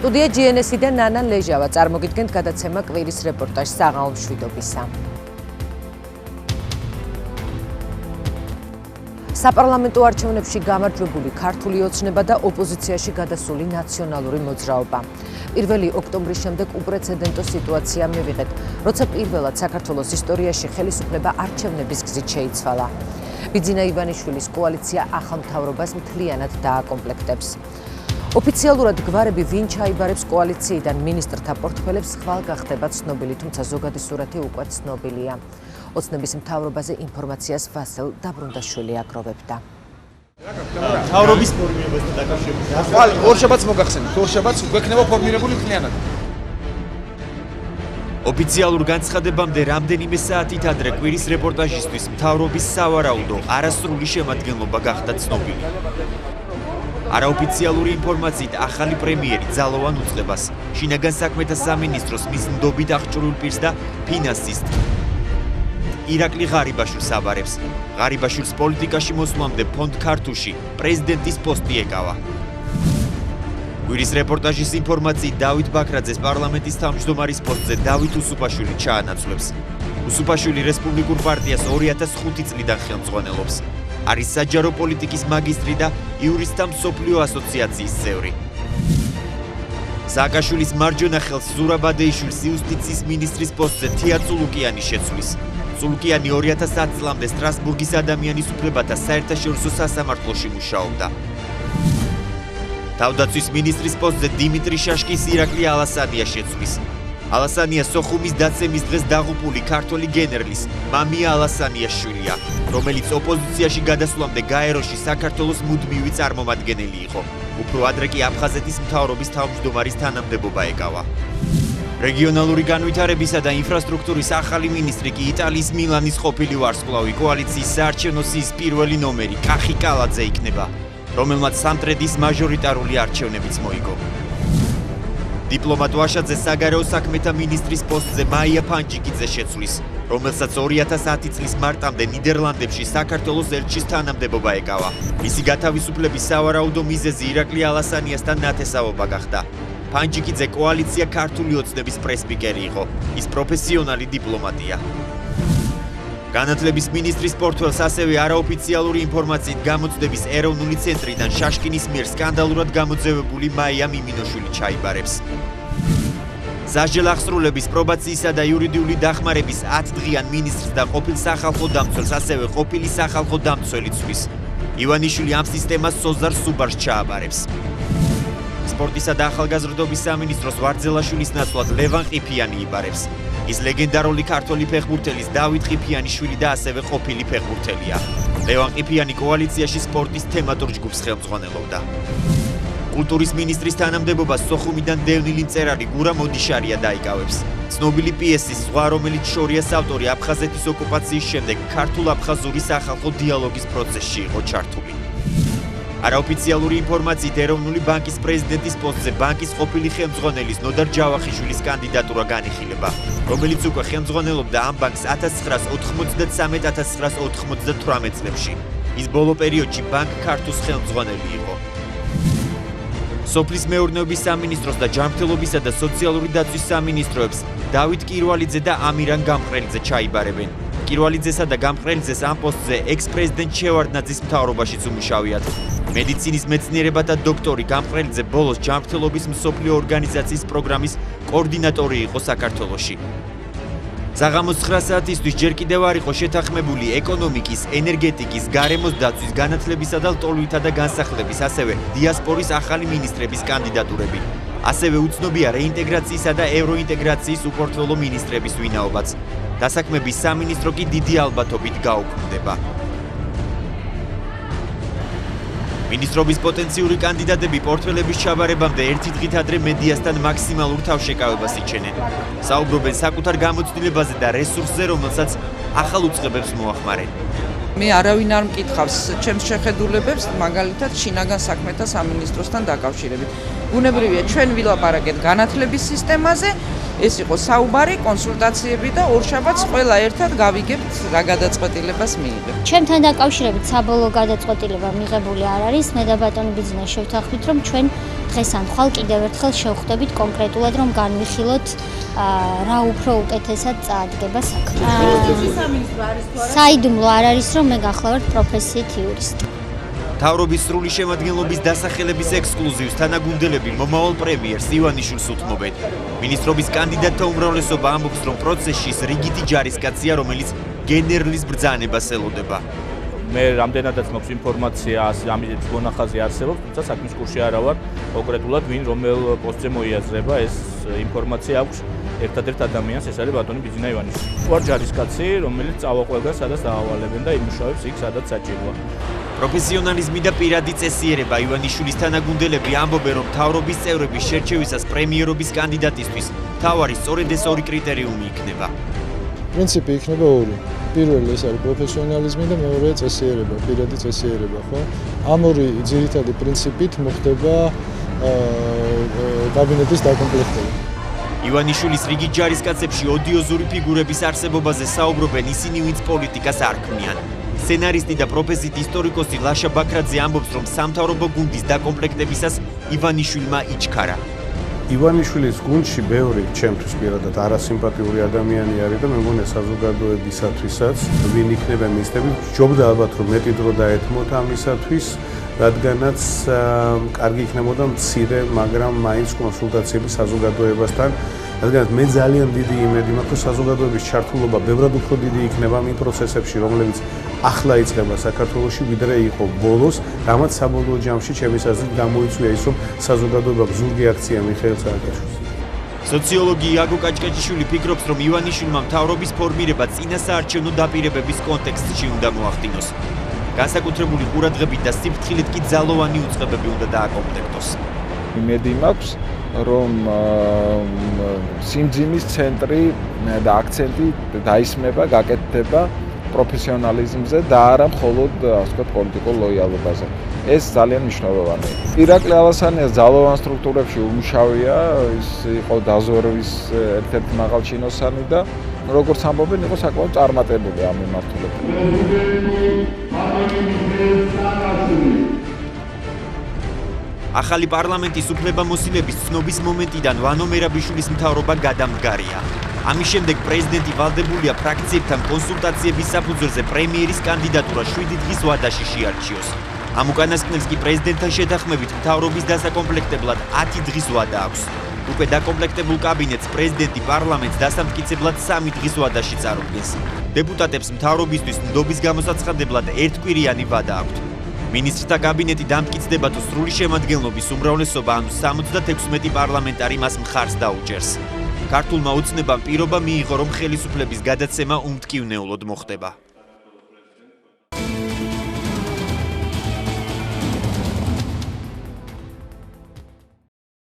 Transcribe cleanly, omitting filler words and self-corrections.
სტუდია GNS-დან ნანა ლეჟავა წარმოგიდგენთ გადაცემა კვირის რეპორტაჟს საღამო მშვიდობისა. საპარლამენტო არჩევნებში გამარჯვებული ქართული ოცნება და ოპოზიციაში გადასული ნაციონალური მოძრაობა. 1 ოქტომბრის შემდეგ უპრეცედენტო სიტუაცია მივიღეთ, როცა პირველად საქართველოს ისტორიაში ხელისუფლება არჩევნების გზით შეიცვალა. ბიძინა ივანიშვილის კოალიცია ახალ მთავრობას მთლიანად დააკომპლექტებს. ოფიციალურად გვარები ვინ ჩაიბარებს კოალიციიდან მინისტრთა პორტფელებს ხვალ გახდება ცნობილი, თუმცა ზოგადი სურათი უკვე ცნობილია. ოცნების მთავრობაზე ინფორმაციას ვასილ დაბრუნდაშვილი აგროვებდა. მთავრობის ფორმირებასთან დაკავშირებით. ორშაბათს მოგახსენებთ, ორშაბათს გვექნება ფორმირებული მთლიანად. ოფიციალურ განცხადებამდე რამდენიმე საათით ადრე კვირის რეპორტაჟისთვის მთავრობის სავარაუდო არასრული შემადგენლობა გახდა ცნობილი. არაოფიციალური ინფორმაციით ახალი პრემიერი ძალოვან უწყებას, შინაგან საქმეთა სამინისტროს მის ნდობით აღჭურვილ პირს და ფინანსისტ ირაკლი ღარიბაშვილს აბარებს. ღარიბაშვილს პოლიტიკაში მოსვლამდე ფონდ ქართუში პრეზიდენტის პოსტი ეკავა. კვირის რეპორტაჟის ინფორმაციით დავით ბაქრაძეს პარლამენტის თავმჯდომარის პოსტზე დავით უსუფაშვილი ჩაანაცვლებს. უსუფაშვილი რესპუბლიკურ პარტიას 2005 წლიდან ხელმძღვანელობს. არის საჯარო პოლიტიკის მაგისტრი და იურისტთა მსოფლიო ასოციაციის წევრი. სააკაშვილის მარჯვენა ხელს ზურაბ ადეიშვილს იუსტიციის მინისტრის პოსტზე თია წულუკიანი შეცვლის. წულუკიანი 2010 წლამდე სტრასბურგის ადამიანის უფლებათა საერთაშორისო სასამართლოში მუშაობდა. თავდაცვის მინისტრის პოსტზე დიმიტრი შაშკის ირაკლი ალასანია შეცვლის. ალასანია სოხუმის დაცემის დღეს დაღუპული ქართველი გენერლის მამია ალასანიას შვილია, რომელიც ოპოზიციაში გადასვლამდე გაეროში საქართველოს მუდმივი წარმომადგენელი იყო. უფრო ადრე კი აფხაზეთის მთავრობის თავმჯდომარის თანამდებობა ეკავა. რეგიონალური განვითარებისა და ინფრასტრუქტურის ახალი მინისტრი კი იტალიის მილანის ყოფილი ვარსკვლავი კოალიციის საარჩევნო სიის პირველი ნომერი კახი კალაძე იქნება, რომელმაც სამტრედის მაჟორიტარული არჩევნებიც მოიგო. დიპლომატ ვაშაძე საგარეო საქმეთა მინისტრის პოსტზე მაია ფანჯიკიძე შეცვლის, რომელსაც 2010 წლის მარტამდე ნიდერლანდებში საქართველოს ელჩის თანამდებობა ეკავა. მისი გათავისუფლების სავარაუდო მიზეზი ირაკლი ალასანიასთან ნათესაობა გახდა. ფანჯიკიძე კოალიცია ქართული ოცნების პრესპიკერი იყო, ის პროფესიონალი დიპლომატია. განათლების მინისტრის პორტფელს ასევე არაოფიციალური ინფორმაციით გამოცდების ეროვნული ცენტრიდან შაშკინის მიერ სკანდალურად გამოძევებული მაია მიმინოშვილი ჩაიბარებს. სასჯელ აღსრულების, პრობაციისა და იურიდიული დახმარების 10 დღიან მინისტრს და ყოფილ სახალხო დამცველს, ასევე ყოფილი სახალხო დამცველი ცვლის. ივანიშვილი ამ სისტემას სოზარ სუბარს ჩააბარებს. სპორტისა და ახალგაზრდობის სამინისტროს ვარძელაშვილის ნაცვლად ლევან ყიფიანი იბარებს. ის ლეგენდარული ქართველი ფეხბურთელის დავით ყიფიანიშვილი და ასევე ყოფილი ფეხბურთელია. ლევან ყიფიანი კოალიციაში სპორტის თემატურ ჯგუფს ხელმძღვანელობდა. კულტურის მინისტრის თანამდებობას სოხუმიდან დევნილი მწერალი გურა მოდიშარია დაიკავებს. ცნობილი პიესის ზღვა, რომელიც შორიას ავტორი აფხაზეთის ოკუპაციის შემდეგ ქართულ-აფხაზური სახალხო დიალოგის პროცესში იყო ჩართული. არაოფიციალური ინფორმაციით ეროვნული ბანკის პრეზიდენტის პოსტზე ბანკის ყოფილი ხელმძღვანელის ნოდარ ჯავახიშვილის კანდიდატურა განიხილება, რომელიც უკვე ხელმძღვანელობდა ამ ბანკს 1993-1998 წლებში. ის ბოლო პერიოდში ბანკ ქართუს ხელმძღვანელი იყო. სოფლის მეურნეობის სამინისტროს და ჯანმრთელობისა და სოციალური დაცვის სამინისტროებს დავით კირვალიძე და ამირან გამყრელიძე ჩაიბარებენ. კირვალიძესა და გამყრელიძეს ამ პოსტზე ექს-პრეზიდენტ შევარდნაძის მთავრობაშიც უმუშავიათ. მედიცინის მეცნიერებათა დოქტორი გამყრელიძე ბოლოს ჯანმრთელობის მსოფლიო ორგანიზაციის პროგრამის კოორდინატორი იყო საქართველოში. საღამოს 9 საათისთვის ჯერ კიდევ არ იყო შეთანხმებული ეკონომიკის, ენერგეტიკის, გარემოს დაცვის, განათლებისა და ლტოლვითა და განსახლების, ასევე დიასპორის ახალი მინისტრების კანდიდატურები. ასევე უცნობია რეინტეგრაციისა და ევროინტეგრაციის უპორტფელო მინისტრების ვინაობაც. დასაქმების სამინისტრო კი დიდი ალბათობით გაუქმდება. მინისტრობის პოტენციური კანდიდატები პორტფელების ჩაბარებამდე ერთი დღით ადრე მედიასთან მაქსიმალურ თავშეკავებას იჩენენ. საუბრობენ საკუთარ გამოცდილებაზე და რესურსზე, რომელსაც ახალ უწყებებს მოახმარენ. მე არავინ არ მკითხავს ჩემს შეხედულებებს, მაგალითად შინაგან საქმეთა სამინისტროსთან დაკავშირებით. ბუნებრივია, ჩვენ ვილაპარაკეთ განათლების სისტემაზე ეს იყო საუბარი, კონსულტაციები და ორშაბათს ყველა ერთად გავიგებთ რა გადაწყვეტილებას მიიღებთ. Ჩემთან დაკავშირებით საბოლოო გადაწყვეტილება მიღებული არ არის. მე და ბატონი ბიძინა შევთანხმდით, რომ ჩვენ დღეს ან ხვალ კიდევ ერთხელ შევხვდებით კონკრეტულად, რომ განვიხილოთ რა უფრო უკეთესად წაადგება საქმე. საიდუმლო არ არის, რომ მე გახლავართ პროფესიით იურისტი. მთავრობის სრული შემადგენლობის დასახელების ექსკლუზივს თანაგუნდელები მომავალ პრემიერს ივანიშვილს უთმობენ. მინისტრობის კანდიდატთა უმრავლესობა ამბობს, რომ პროცესში ის რიგითი ჯარისკაცია, რომელიც გენერლის ბრძანებას ელოდება. მე რამდენადაც მაქვს ინფორმაცია, ამით მონახაზი არსებობს, თუმცა საქმის კურსში არა ვარ, კონკრეტულად ვინ რომელ პოსტზე მოიაზრება, ეს ინფორმაცია აქვს ერთადერთ ადამიანს, ეს არის ბატონი ბიძინა ივანიშვილი. ვარ ჯარისკაცი, რომელიც წავა ყველგან, სადაც დაავალებენ და იმუშავებს იქ, სადაც საჭიროა. პროფესიონალიზმი და პირადი წესიერება ივანიშვილის თანაგუნდელები ამბობენ, რომ მთავრობის წევრების შერჩევისას პრემიერობის კანდიდატისთვის მთავარი სწორედ ეს ორი კრიტერიუმი იქნება. პრინციპი იქნება ორი. პირველი ეს არის პროფესიონალიზმი და მეორე წესიერება, პირადი წესიერება, ხო? ამ ორი ძირითადი პრინციპით მოხდება კაბინეტის დაკომპლექტება. ივანიშვილის რიგით ჯარისკაცებში ოდიოზური ფიგურების არსებობაზე საუბრობენ ისინი, ვინც პოლიტიკას არ ქმნიან. სცენარისტი და პროფესიით ისტორიკოსი ლაშა ბაქრაძე ამბობს, რომ სამთავრობო გუნდის დაკომპლექტებისას ივანიშვილმა იჩქარა. ივანიშვილის გუნდში ბევრი ჩემთვის პირადად არასიმპათიური ადამიანი არის და მე მგონია საზოგადოებისათვისაც ვინ იქნება მისდები, ჯობდა ალბათ რომ მეტი დრო დაეთმოთ ამისათვის, რადგანაც კარგი იქნებოდა მცირე, მაგრამ მაინც კონსულტაციები საზოგადოებასთან. რადგანაც მე ძალიან დიდი იმედი მაქვს, რომ საზოგადოების ჩართულობა ბევრად უფრო დიდი იქნება იმ პროცესებში, რომლებიც ახლა იწყება საქართველოში, ვიდრე იყო ბოლოს, რამაც საბოლოო ჯამში ჩემი აზრით გამოიწვია ის, რომ საზოგადოებამ ზურგი აქცია მიხეილ სააკაშვილს. სოციოლოგი იაგო კაჭკაჭიშვილი ფიქრობს, რომ ივანიშვილმა მთავრობის ფორმირება წინასაარჩევნო დაპირებების კონტექსტში უნდა მოახდინოს. განსაკუთრებული ყურადღებით და სიფრთხილით კი ძალოვანი უწყებები უნდა დააკომპლექტოს. იმედი მაქვს, რომ სიმძიმის ცენტრი და აქცენტი დაისმება, გაკეთდება პროფესიონალიზმზე და არა მხოლოდ, ასე ვთქვათ, პოლიტიკურ ლოიალობაზე. ეს ძალიან მნიშვნელოვანია. ირაკლი ალასანიას ძალოვან სტრუქტურებში უმუშავია, ის იყო დაზვერვის ერთ-ერთი მაღალჩინოსანი და როგორც ამბობენ, იყო საკმაოდ წარმატებული ამ მიმართულებით. ახალი პარლამენტის უფლებამოსილების ცნობის მომენტიდან ვანო მერაბიშვილის მთავრობა გადამდგარია. ამის შემდეგ პრეზიდენტი ვალდებულია ფრაქციებთან კონსულტაციების საფუძველზე პრემიერის კანდიდატურა 7 დღის ვადაში შეარჩიოს. ამ უკანასკნელს კი პრეზიდენტთან შეთანხმებით მთავრობის დასაკომპლექტებლად 10 დღის ვადა აქვს. უკვე დაკომპლექტებულ კაბინეტს პრეზიდენტი პარლამენტს დასამტკიცებლად 3 დღის ვადაში წარუდგენს. დეპუტატებს მთავრობისთვის ნდობის გამოსაცხადებლად ერთკვირიანი ვადა აქვთ. მინისტრთა კაბინეტი დამტკიცდება თუ სრული შემადგენლობის უმრავლესობა, ანუ 76 პარლამენტარი მას მხარს დაუჭერს. ქართულმა ოცნებამ პირობა მიიღო, რომ ხელისუფლების გადაცემა უმტკივნეულოდ მოხდება.